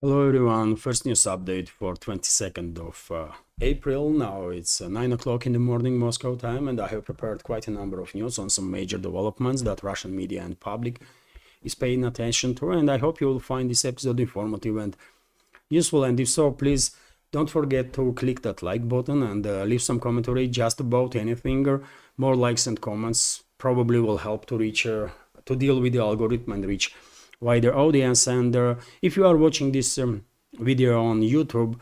Hello everyone, first news update for 22nd of April. Now it's 9 o'clock in the morning Moscow time, and I have prepared quite a number of news on some major developments that Russian media and public is paying attention to, and I hope you will find this episode informative and useful. And if so, please don't forget to click that like button and leave some commentary just about anything. More likes and comments probably will help to reach to deal with the algorithm and reach wider audience. And if you are watching this video on YouTube,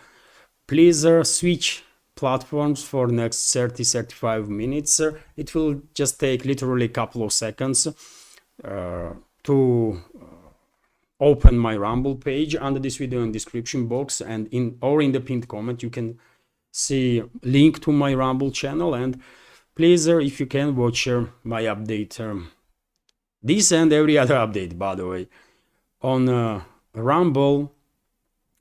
please switch platforms for next 30-35 minutes. It will just take literally a couple of seconds to open my Rumble page. Under this video in description box and in the pinned comment you can see link to my Rumble channel, and please if you can watch my update, this and every other update, by the way, on Rumble.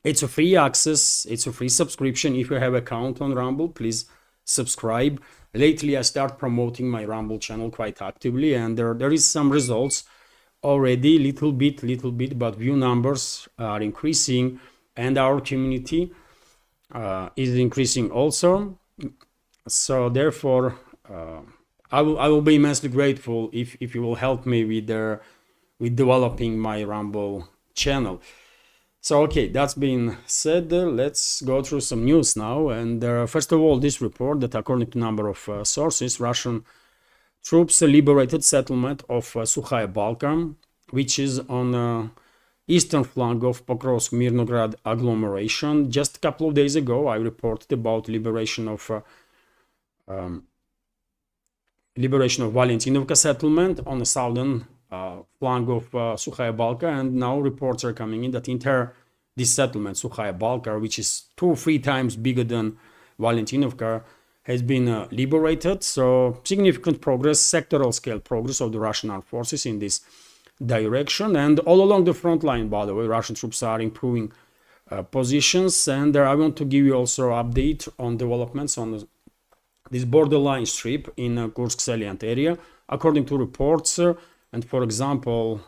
It's a free access, it's a free subscription. If you have an account on Rumble, please subscribe. Lately I start promoting my Rumble channel quite actively, and there is some results already, little bit, but view numbers are increasing and our community is increasing also. So therefore I will be immensely grateful if you will help me with developing my Rumble channel. So okay, that's been said, let's go through some news now. And first of all, this report that according to a number of sources, Russian troops liberated settlement of Sukhie Balki, which is on eastern flank of Pokrovsk-Mirnograd agglomeration. Just a couple of days ago, I reported about liberation of Valentinovka settlement on the southern flank of Sukhie Balki, and now reports are coming in that this settlement, Sukhie Balki, which is 2-3 times bigger than Valentinovka, has been liberated. So significant progress, sectoral scale progress of the Russian armed forces in this direction. And all along the front line, by the way, Russian troops are improving positions. And I want to give you also update on developments on this borderline strip in Kursk salient area. According to reports, and for example,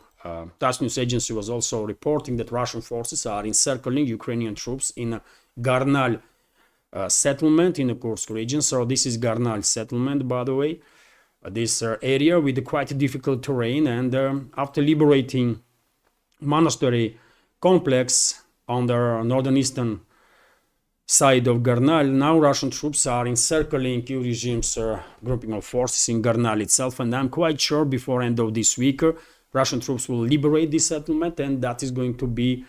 TASS news agency was also reporting that Russian forces are encircling Ukrainian troops in Garnal settlement in the Kursk region. So this is Garnal settlement, by the way, this area with quite difficult terrain. And after liberating monastery complex on the northern eastern side of Garnal, now Russian troops are encircling Kyiv regime's grouping of forces in Garnal itself, and I'm quite sure before end of this week Russian troops will liberate this settlement, and that is going to be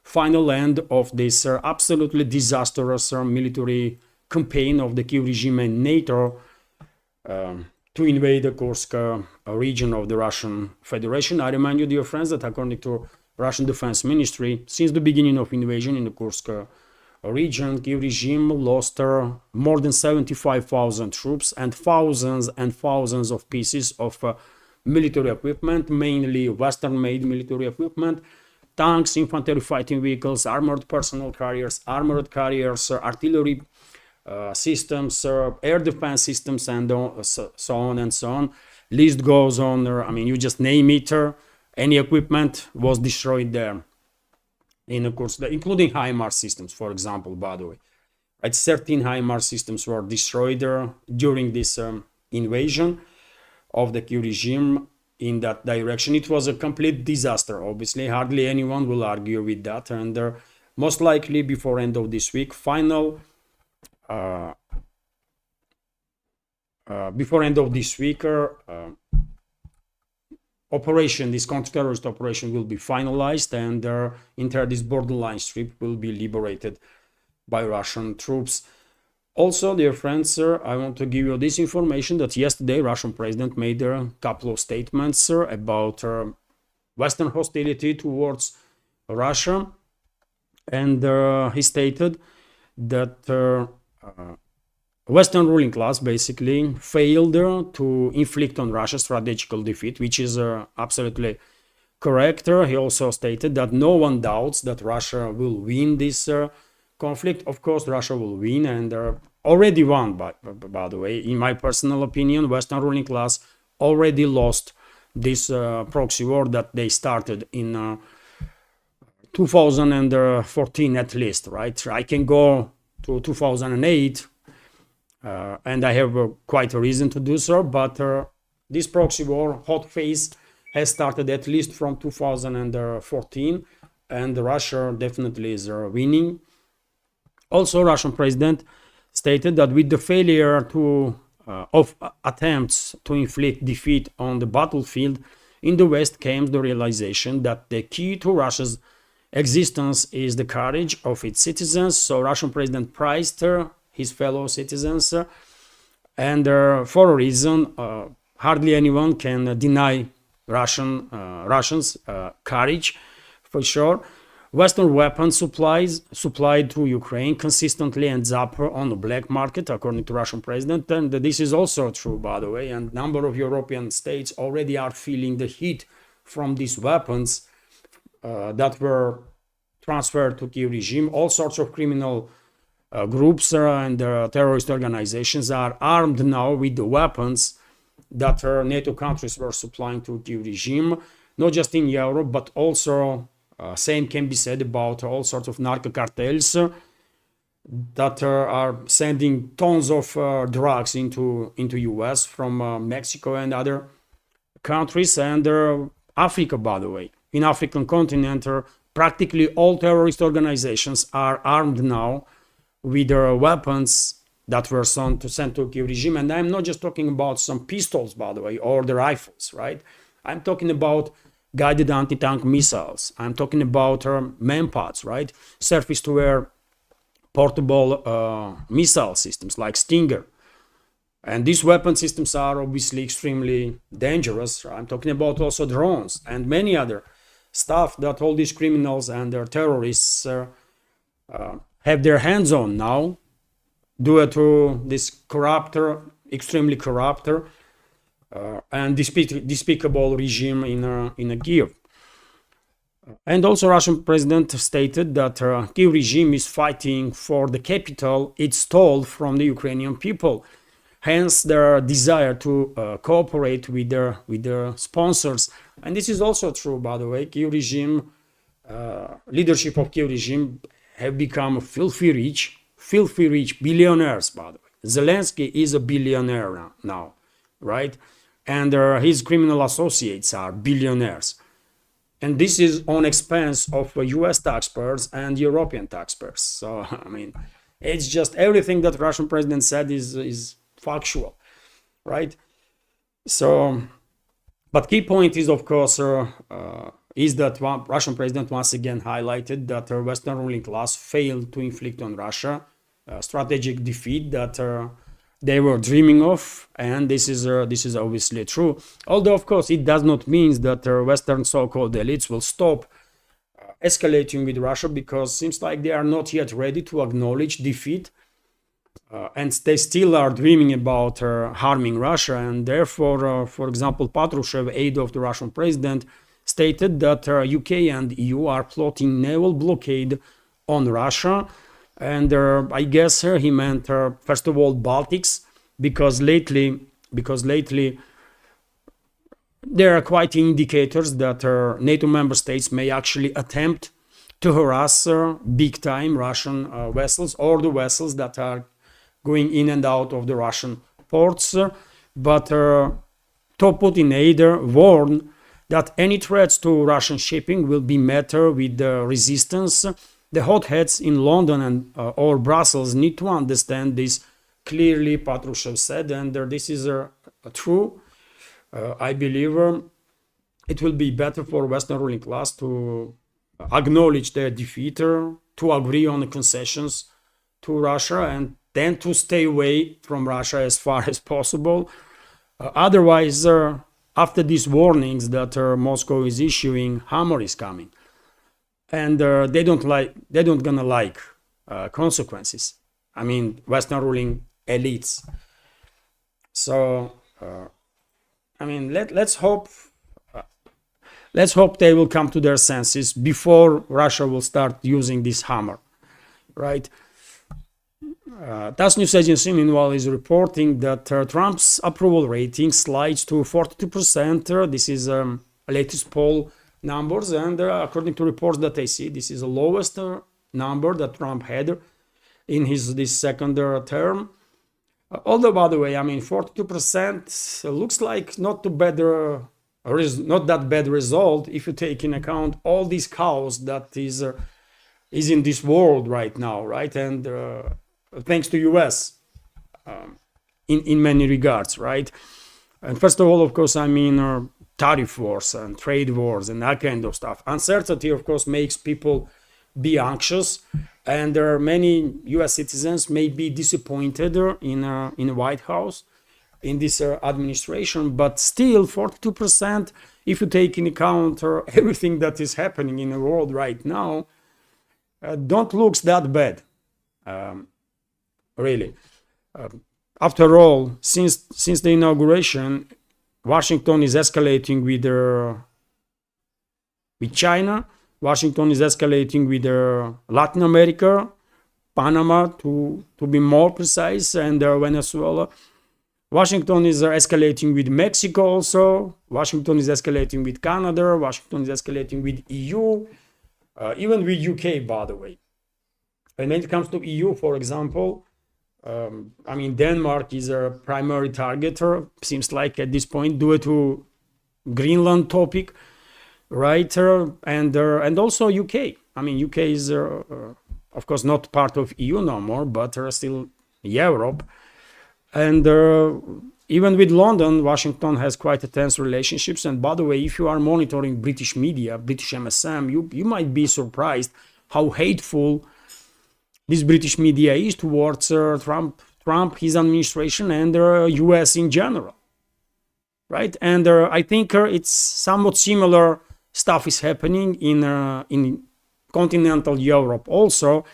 final end of this absolutely disastrous military campaign of the Kyiv regime and NATO to invade the Kursk region of the Russian Federation. I remind you, dear friends, that according to Russian Defense Ministry, since the beginning of invasion in the Kursk region, Kyiv regime lost more than 75,000 troops and thousands of pieces of military equipment, mainly Western-made military equipment, tanks, infantry fighting vehicles, armored personnel carriers, artillery systems, air defense systems, and so on and so on. List goes on. I mean, you just name it. Any equipment was destroyed there. In course, including HIMARS systems, for example, by the way. Right, 13 HIMARS systems were destroyed during this invasion of the Kyiv regime in that direction. It was a complete disaster, obviously. Hardly anyone will argue with that. And most likely before end of this week, before end of this week, this counter-terrorist operation will be finalized, and this borderline strip will be liberated by Russian troops. Also, dear friends, I want to give you this information that yesterday Russian president made a couple of statements about Western hostility towards Russia, and he stated that Western ruling class basically failed to inflict on Russia strategical defeat, which is absolutely correct. He also stated that no one doubts that Russia will win this conflict. Of course, Russia will win, and already won, by the way. In my personal opinion, Western ruling class already lost this proxy war that they started in 2014 at least, right? I can go to 2008, and I have quite a reason to do so, but this proxy war hot phase has started at least from 2014, and Russia definitely is winning. Also, Russian president stated that with the failure of attempts to inflict defeat on the battlefield, in the West came the realization that the key to Russia's existence is the courage of its citizens. So Russian president prized his fellow citizens, and for a reason hardly anyone can deny Russians' courage, for sure. Western weapons supplied to Ukraine consistently ends up on the black market, according to Russian president, and this is also true, by the way. And number of European states already are feeling the heat from these weapons that were transferred to Kiev regime. All sorts of criminal groups and terrorist organizations are armed now with the weapons that NATO countries were supplying to Kiev regime, not just in Europe, but also same can be said about all sorts of narco cartels that are sending tons of drugs into US from Mexico and other countries, and Africa, by the way. In African continent, practically all terrorist organizations are armed now with weapons that were sent to Kiev regime. And I'm not just talking about some pistols, by the way, or the rifles, right? I'm talking about guided anti-tank missiles. I'm talking about manpads, right? Surface-to-air portable missile systems like Stinger. And these weapon systems are obviously extremely dangerous. I'm talking about also drones and many other stuff that all these criminals and their terrorists have their hands on now due to this extremely corrupt and despicable regime in Kiev. And also Russian president stated that Kiev regime is fighting for the capital it stole from the Ukrainian people. Hence their desire to cooperate with their sponsors. And this is also true, by the way. Kiev regime, leadership of Kiev regime have become filthy rich billionaires, by the way. Zelensky is a billionaire now, right? And his criminal associates are billionaires. And this is on expense of US taxpayers and European taxpayers. So, I mean, it's just everything that Russian president said is factual, right? So, but key point is, of course, is that Russian president once again highlighted that Western ruling class failed to inflict on Russia a strategic defeat that they were dreaming of, and this is obviously true. Although, of course, it does not mean that Western so-called elites will stop escalating with Russia, because it seems like they are not yet ready to acknowledge defeat, and they still are dreaming about harming Russia. And therefore, for example, Patrushev, aide of the Russian president, stated that UK and EU are plotting naval blockade on Russia. And I guess he meant, first of all, Baltics, because lately there are quite indicators that NATO member states may actually attempt to harass big-time Russian vessels, or the vessels that are going in and out of the Russian ports. But top Putin aide warned that any threats to Russian shipping will be met with resistance. The hotheads in London and or Brussels need to understand this clearly, Patrushev said, and this is true. I believe it will be better for Western ruling class to acknowledge their defeat, to agree on the concessions to Russia, and then to stay away from Russia as far as possible. Otherwise, after these warnings that Moscow is issuing, hammer is coming. And they don't gonna like consequences. I mean, Western ruling elites. So, I mean, let's hope they will come to their senses before Russia will start using this hammer, right? TASS news agency, meanwhile, is reporting that Trump's approval rating slides to 42%. This is a latest poll numbers, and according to reports that I see, this is the lowest number that Trump had in this second term. Although, by the way, I mean, 42% looks like not too bad, not that bad result if you take in account all these chaos that is in this world right now, right? And thanks to US in many regards, right? And first of all, of course, I mean, tariff wars and trade wars and that kind of stuff. Uncertainty, of course, makes people be anxious, and there are many US citizens may be disappointed in the White House, in this administration, but still 42%, if you take in account everything that is happening in the world right now, don't looks that bad, really. After all, since the inauguration, Washington is escalating with China. Washington is escalating with Latin America, Panama, to be more precise, and Venezuela. Washington is escalating with Mexico also. Washington is escalating with Canada. Washington is escalating with EU, even with UK, by the way. And when it comes to EU, for example, I mean, Denmark is a primary targeter, seems like at this point, due to Greenland topic, right? And also UK. I mean, UK is, of course, not part of EU no more, but still Europe. And even with London, Washington has quite a tense relationships. And by the way, if you are monitoring British media, British MSM, you might be surprised how hateful this British media is towards Trump, his administration, and US in general, right? And I think it's somewhat similar stuff is happening in continental Europe also,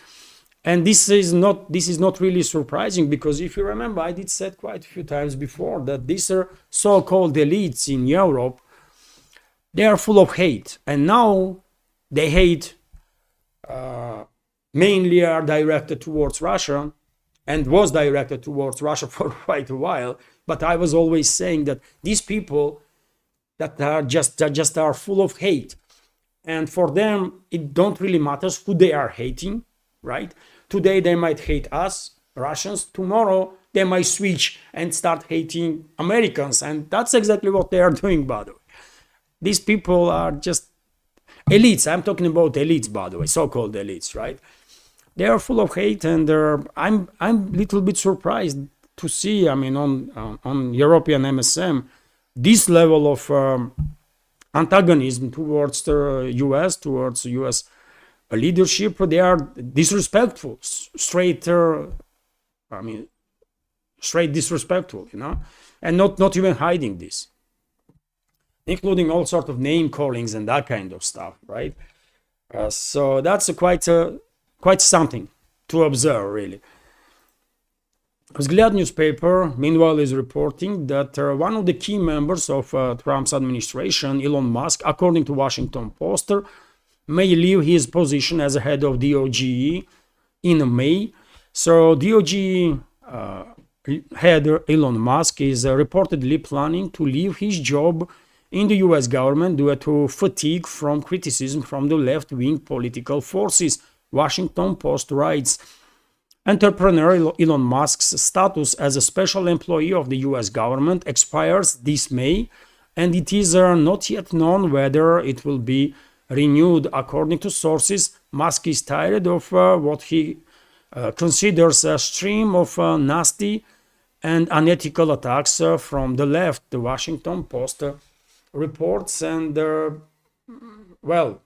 and this is not really surprising, because if you remember, I did said quite a few times before that these so-called elites in Europe, they are full of hate, and now they hate. Mainly are directed towards Russia, and was directed towards Russia for quite a while. But I was always saying that these people that are just are full of hate, and for them it don't really matters who they are hating, right? Today they might hate us, Russians. Tomorrow they might switch and start hating Americans, and that's exactly what they are doing, by the way. These people are just elites. I'm talking about elites, by the way, so-called elites, right? They are full of hate, and I'm a little bit surprised to see, I mean, on European MSM, this level of antagonism towards the US, towards US leadership. They are disrespectful, straight disrespectful, you know, and not even hiding this, including all sort of name callings and that kind of stuff, right? So that's quite something to observe, really. Взгляд newspaper, meanwhile, is reporting that one of the key members of Trump's administration, Elon Musk, according to Washington Post, may leave his position as a head of DOGE in May. So DOGE head Elon Musk is reportedly planning to leave his job in the US government due to fatigue from criticism from the left-wing political forces. Washington Post writes, entrepreneur Elon Musk's status as a special employee of the US government expires this May, and it is not yet known whether it will be renewed. According to sources, Musk is tired of what he considers a stream of nasty and unethical attacks from the left, the Washington Post reports, and well,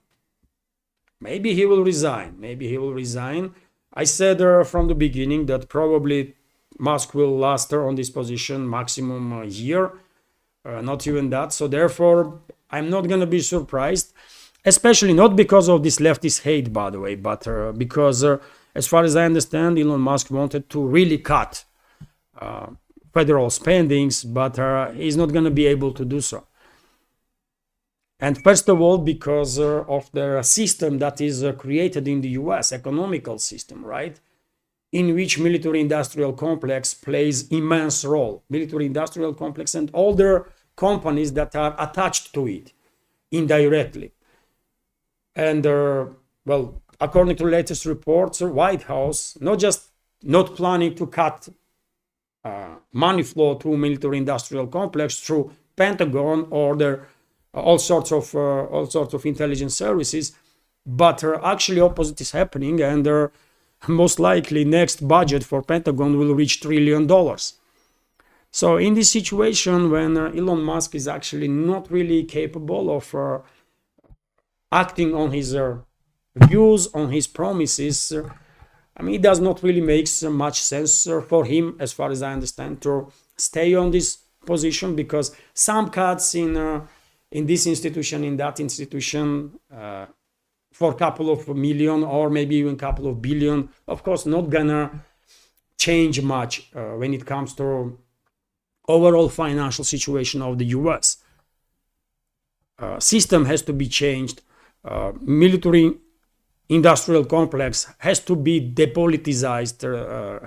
maybe he will resign. Maybe he will resign. I said from the beginning that probably Musk will last on this position maximum a year, not even that. So therefore, I'm not going to be surprised, especially not because of this leftist hate, by the way, but because, as far as I understand, Elon Musk wanted to really cut federal spendings, but he's not going to be able to do so. And first of all, because of the system that is created in the US, economical system, right? In which military-industrial complex plays immense role. Military-industrial complex and all the companies that are attached to it indirectly. And well, according to latest reports, the White House not planning to cut money flow to military-industrial complex through Pentagon or their all sorts of intelligence services, but actually opposite is happening, and most likely next budget for Pentagon will reach $1 trillion. So in this situation, when Elon Musk is actually not really capable of acting on his views, on his promises, I mean, it does not really make much sense for him, as far as I understand, to stay on this position, because some cuts in this institution, in that institution, for a couple of million or maybe even a couple of billion, of course, not gonna change much when it comes to overall financial situation of the US. System has to be changed. Military industrial complex has to be depoliticized,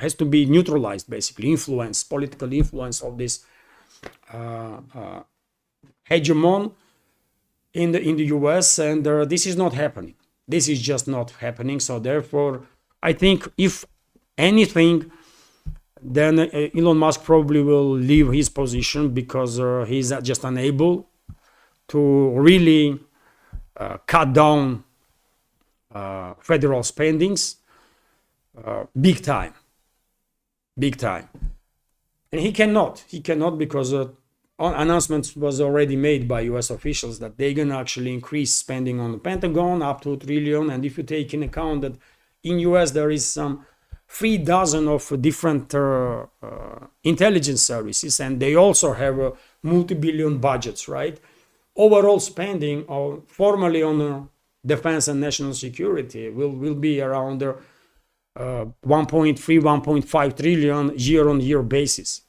has to be neutralized, basically, political influence of this hegemon in the US, and this is not happening. This is just not happening. So therefore, I think if anything, then Elon Musk probably will leave his position, because he's just unable to really cut down federal spendings big time. And he cannot because announcements was already made by US officials that they're gonna actually increase spending on the Pentagon up to $1 trillion. And if you take in account that in US there is some 36 of different intelligence services, and they also have multi-billion budgets, right? Overall spending formally on defense and national security will be around 1.3, 1.5 trillion year-on-year basis.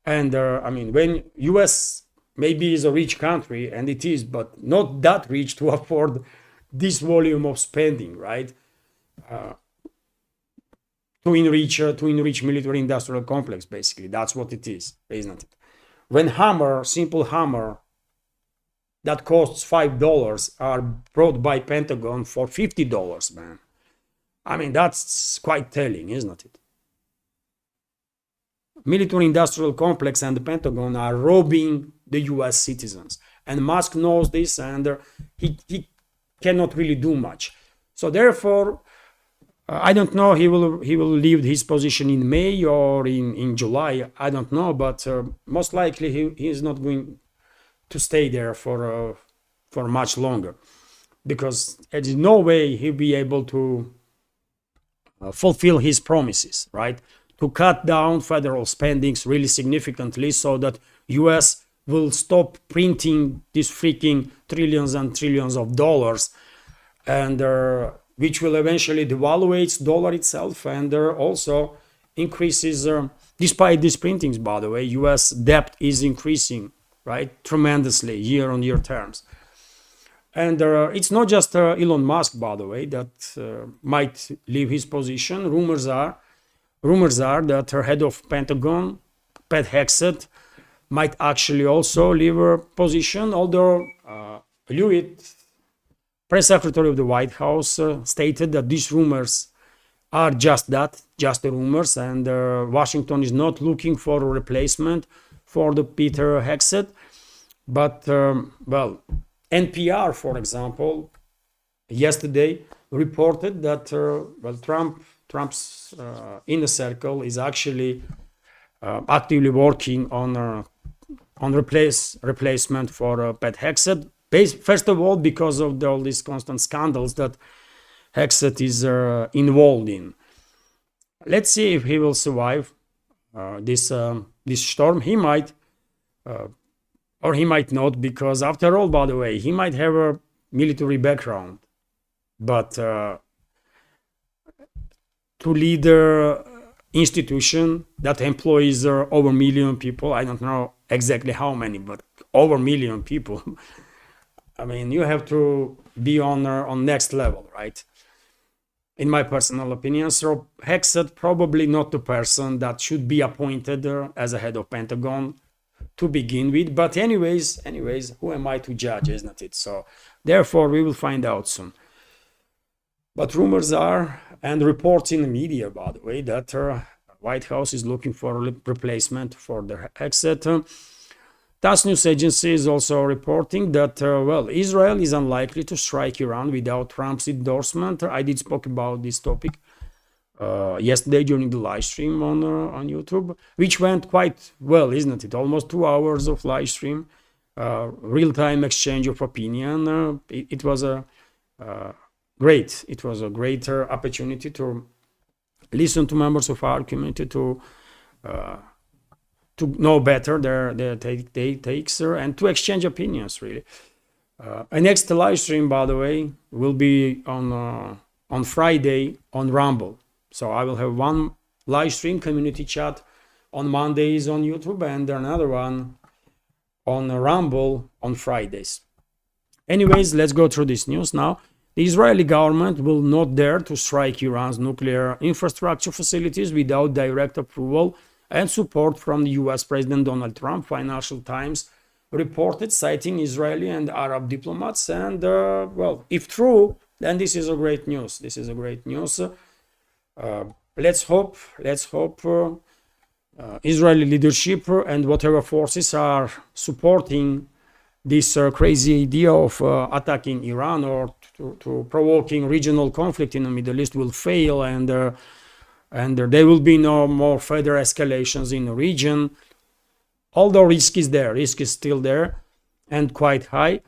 And I mean, when US maybe is a rich country, and it is, but not that rich to afford this volume of spending, right? To enrich military industrial complex, basically. That's what it is, isn't it? When simple hammer that costs $5 are brought by Pentagon for $50, man. I mean, that's quite telling, isn't it? Military industrial complex and the Pentagon are robbing the US citizens. And Musk knows this, and he cannot really do much. So therefore, I don't know, he will leave his position in May or in July, I don't know, but most likely he is not going to stay there for much longer, because there's no way he'll be able to fulfill his promises, right? To cut down federal spendings really significantly, so that US will stop printing these freaking trillions and trillions of dollars, and which will eventually devaluate dollar itself, and also increases, despite these printings, by the way, US debt is increasing, right, tremendously year-on-year terms. And it's not just Elon Musk, by the way, that might leave his position. Rumors are that her head of Pentagon, Pat Hegseth, might actually also leave her position, although Lewitt, press secretary of the White House, stated that these rumors are just rumors, and Washington is not looking for a replacement for the Peter Hegseth. But, well, NPR, for example, yesterday reported that, Trump's inner circle is actually actively working on replacement for Pat Hegseth. First of all, because of all these constant scandals that Hegseth is involved in. Let's see if he will survive this storm. He might, or he might not, because after all, by the way, he might have a military background, but to lead an institution that employs over 1 million people, I don't know exactly how many, but over 1 million people. I mean, you have to be on next level, right? In my personal opinion. So Hegseth probably not the person that should be appointed as a head of Pentagon to begin with. But anyways, who am I to judge, isn't it? So Therefore, we will find out soon. But rumors are, and reports in the media, by the way, that White House is looking for a replacement for the Hegseth. TASS news agency is also reporting that, well, Israel is unlikely to strike Iran without Trump's endorsement. I did spoke about this topic yesterday during the live stream on YouTube, which went quite well, isn't it? Almost 2 hours of live stream, real-time exchange of opinion. It was a great. It was a greater opportunity to listen to members of our community to know better their takes and to exchange opinions, really. Our next live stream, by the way, will be on Friday on Rumble. So I will have one live stream community chat on Mondays on YouTube and another one on Rumble on Fridays. Anyways, let's go through this news now. The Israeli government will not dare to strike Iran's nuclear infrastructure facilities without direct approval and support from the US President Donald Trump, Financial Times reported, citing Israeli and Arab diplomats. And, well, if true, then this is a great news. This is a great news. Let's hope Israeli leadership and whatever forces are supporting this crazy idea of attacking Iran or to provoking regional conflict in the Middle East will fail, and there will be no more further escalations in the region. Although risk is there, risk is still there and quite high.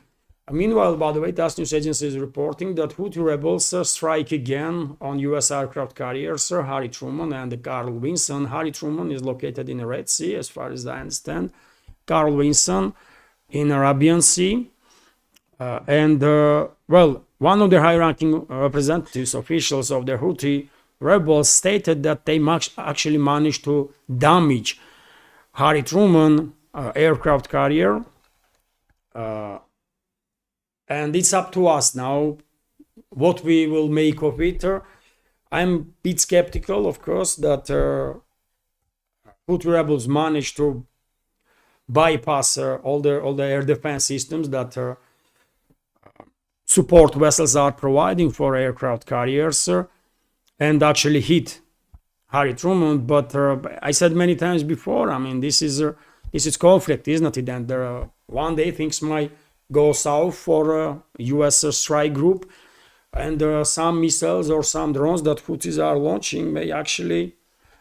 Meanwhile, by the way, TASS news agency is reporting that Houthi rebels strike again on U.S. aircraft carriers Harry Truman and Carl Vinson. Harry Truman is located in the Red Sea, as far as I understand. Carl Vinson in Arabian Sea. Well, one of the high-ranking representatives, officials of the Houthi rebels stated that they actually managed to damage Harry Truman aircraft carrier. And it's up to us now what we will make of it. I'm a bit skeptical, of course, that Houthi rebels managed to bypass all the air defense systems that support vessels are providing for aircraft carriers and actually hit Harry Truman. But I said many times before, I mean, this is conflict, isn't it? And one day things might go south for U.S. strike group, and some missiles or some drones that Houthis are launching may actually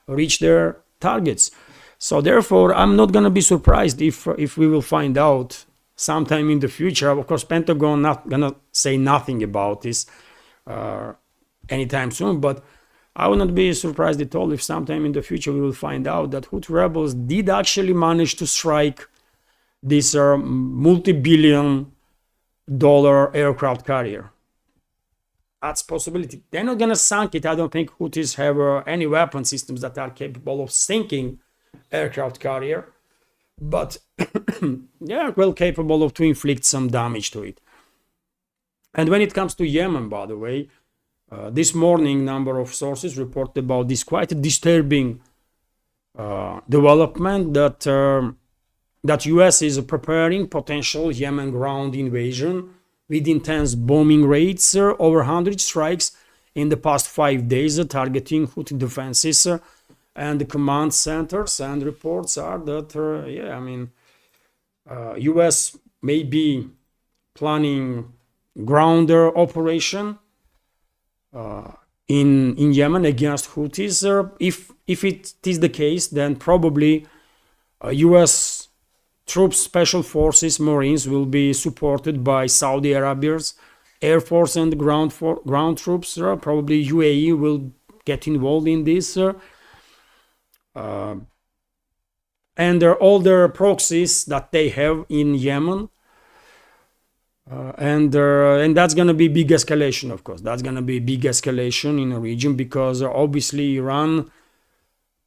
reach their targets. So therefore, I'm not going to be surprised if we will find out sometime in the future. Of course, Pentagon not going to say nothing about this anytime soon, but I would not be surprised at all if sometime in the future we will find out that Houthi rebels did actually manage to strike this multi-billion-dollar aircraft carrier. That's a possibility. They're not going to sink it. I don't think Houthis have any weapon systems that are capable of sinking aircraft carrier, but they are well capable of to inflict some damage to it. And when it comes to Yemen, by the way, this morning number of sources report about this quite disturbing development that US is preparing potential Yemen ground invasion with intense bombing rates, over 100 strikes in the past 5 days targeting Houthi defenses and the command centers. And reports are that, US may be planning ground operation in Yemen against Houthis. If it is the case, then probably US troops, special forces, Marines will be supported by Saudi Arabia's Air Force and ground troops. Probably UAE will get involved in this. And all their proxies that they have in Yemen. And that's going to be big escalation, of course. That's going to be big escalation in the region because obviously Iran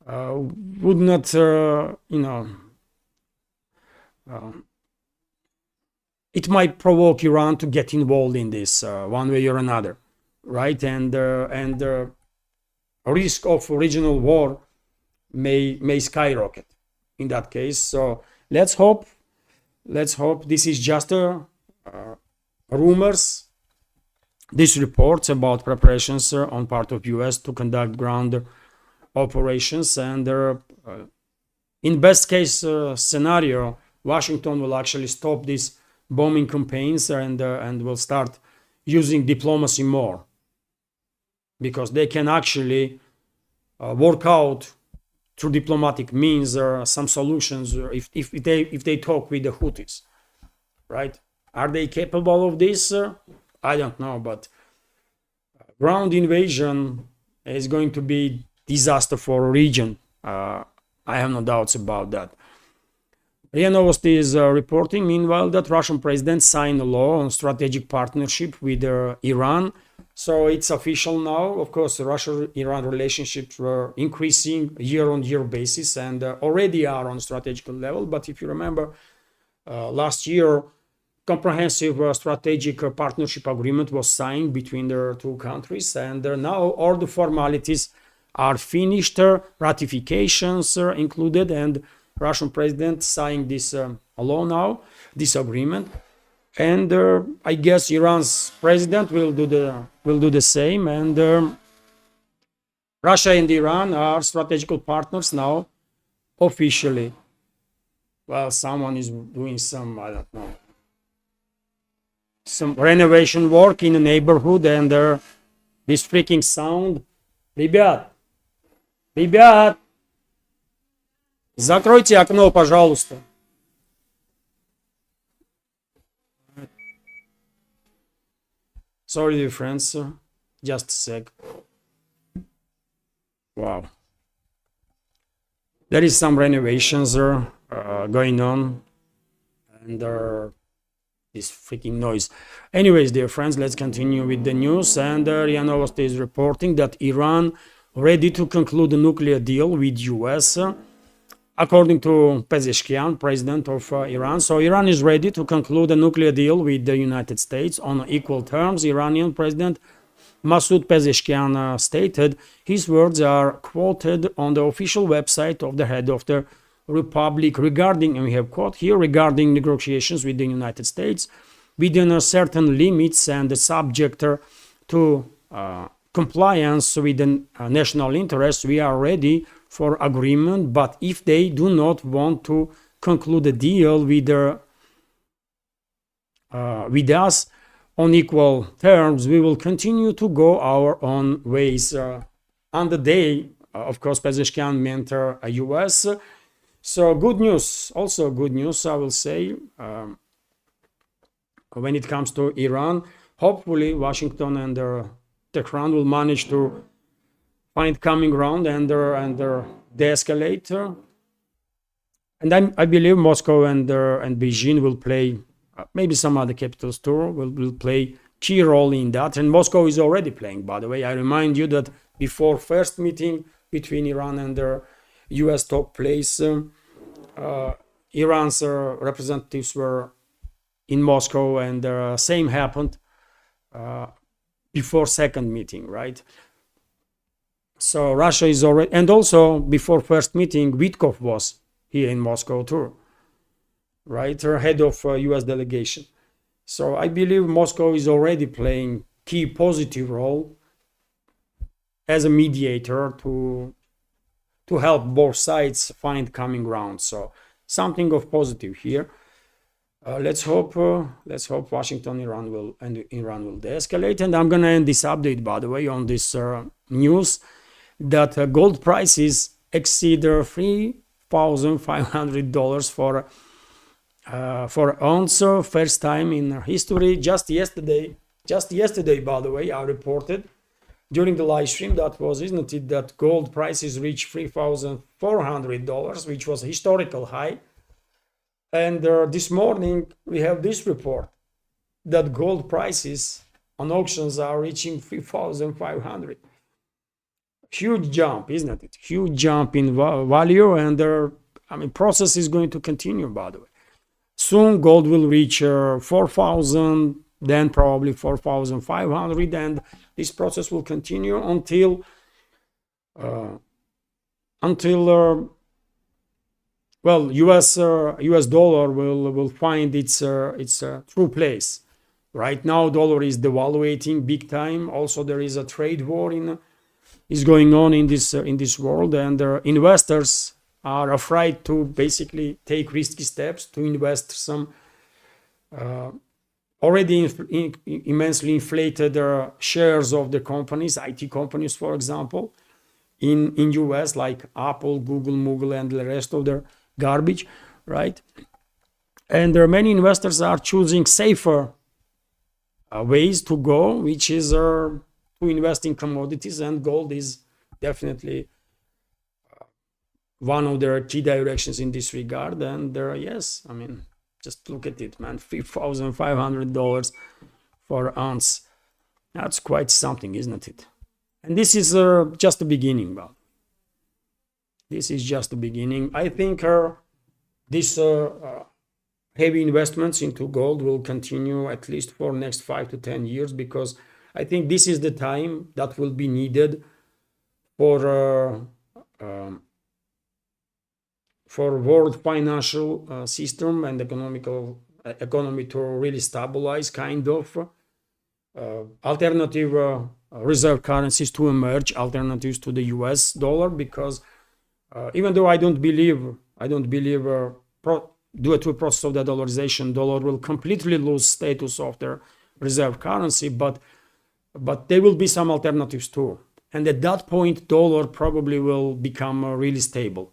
would not, it might provoke Iran to get involved in this one way or another, right? And the risk of regional war may skyrocket in that case. So let's hope this is just a rumors, these reports about preparations on part of US to conduct ground operations, and in best case scenario, Washington will actually stop these bombing campaigns and will start using diplomacy more, because they can actually work out through diplomatic means some solutions if they talk with the Houthis, right? Are they capable of this? I don't know, but ground invasion is going to be disaster for a region. I have no doubts about that. RIA Novosti is reporting, meanwhile, that Russian president signed a law on strategic partnership with Iran. So it's official now. Of course, Russia-Iran relationships were increasing year-on-year basis and already are on strategic level. But if you remember, last year, comprehensive strategic partnership agreement was signed between the two countries, and now all the formalities are finished, ratifications included, and Russian president signed this law now, this agreement. And I guess Iran's president will do the same. And Russia and Iran are strategical partners now, officially. Well, someone is doing some, I don't know, some renovation work in the neighborhood, and this freaking sound. Ребят, закройте окно, пожалуйста. Sorry, dear friends, just a sec. Wow. There is some renovations going on, and this freaking noise. Anyways, dear friends, let's continue with the news. And RIA Novosti is reporting that Iran ready to conclude a nuclear deal with US, according to Pezeshkian, president of Iran. So Iran is ready to conclude a nuclear deal with the United States on equal terms. Iranian President Masoud Pezeshkian stated. His words are quoted on the official website of the head of the Republic regarding, and we have quote here, regarding negotiations with the United States within certain limits and subject to compliance with the national interest. We are ready for agreement, but if they do not want to conclude a deal with us on equal terms, we will continue to go our own ways. On the day, of course, Pezeshkian meant US. So good news, also good news, I will say, when it comes to Iran. Hopefully, Washington and Tehran will manage to find common ground and de-escalate. And I believe Moscow and Beijing will play, maybe some other capitals too, will play key role in that. And Moscow is already playing, by the way. I remind you that before first meeting between Iran and the US took place, Iran's representatives were in Moscow, and same happened before second meeting, right? So Russia is already, and also before first meeting, Witkov was here in Moscow too, right? Head of US delegation. So I believe Moscow is already playing key positive role as a mediator to help both sides find common ground. So something of positive here. Let's hope Washington Iran will de-escalate. And I'm gonna end this update, by the way, on this news that gold prices exceed $3,500 for ounce, first time in history. Just yesterday, by the way, I reported during the live stream that gold prices reached $3,400, which was a historical high. And this morning we have this report that gold prices on auctions are reaching 3,500. Huge jump, isn't it? Huge jump in value, and process is going to continue, by the way. Soon gold will reach 4,000, then probably 4,500, and this process will continue until US dollar will find its true place Right now, dollar is devaluating big time. Also, there is a trade war is going on in this world, and investors are afraid to basically take risky steps to invest some already immensely inflated shares of the companies, IT companies, for example, in US, like Apple, Google, and the rest of their garbage, right? And there are many investors are choosing safer ways to go, which is to invest in commodities, and gold is definitely one of their key directions in this regard. And yes, I mean, just look at it, man, $3,500 for ounce. That's quite something, isn't it? And this is just the beginning, Bob. This is just the beginning. I think this heavy investments into gold will continue at least for next 5 to 10 years, because I think this is the time that will be needed for world financial system and economy to really stabilize, kind of alternative reserve currencies to emerge, alternatives to the US dollar, because even though I don't believe due to a process of the dollarization, dollar will completely lose status of their reserve currency, but there will be some alternatives too. And at that point, dollar probably will become really stable,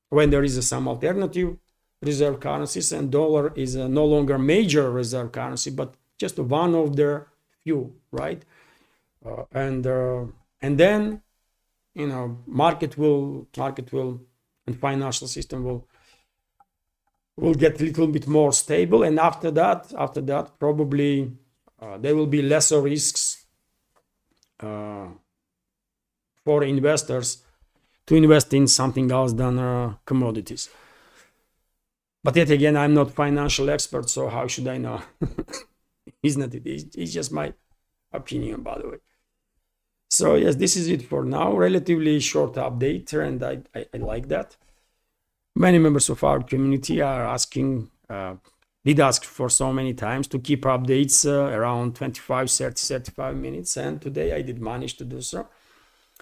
when there is some alternative reserve currencies, and dollar is no longer major reserve currency, but just one of their few, right? And then, you know, market will and financial system will get a little bit more stable, and after that probably there will be lesser risks for investors to invest in something else than commodities. But yet again, I'm not financial expert, so how should I know? Isn't it? It's just my opinion, by the way. So yes, this is it for now. Relatively short update, and I like that. Many members of our community are asking, did ask for so many times to keep updates around 25, 30, 35 minutes, and today I did manage to do so.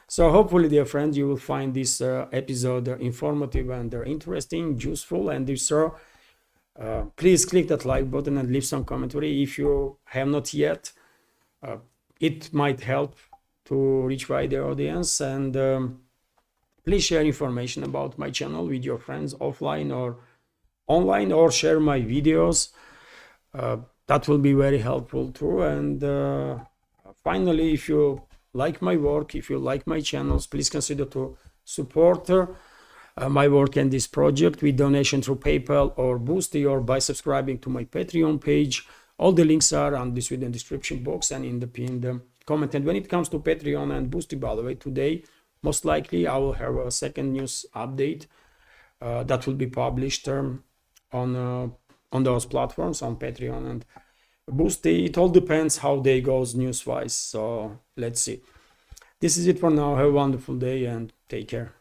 So hopefully, dear friends, you will find this episode informative and interesting, useful, and if so, please click that like button and leave some commentary if you have not yet. It might help to reach wider audience, and please share information about my channel with your friends offline or online, or share my videos. That will be very helpful too. And finally, if you like my work, if you like my channels, please consider to support my work and this project with donation through PayPal or Boosty, or by subscribing to my Patreon page. All the links are on this video description box and in the pinned comment. And when it comes to Patreon and Boosty, by the way, today most likely I will have a second news update that will be published on those platforms, on Patreon and Boosty. It all depends how day goes news wise, so let's see. This is it for now. Have a wonderful day and take care.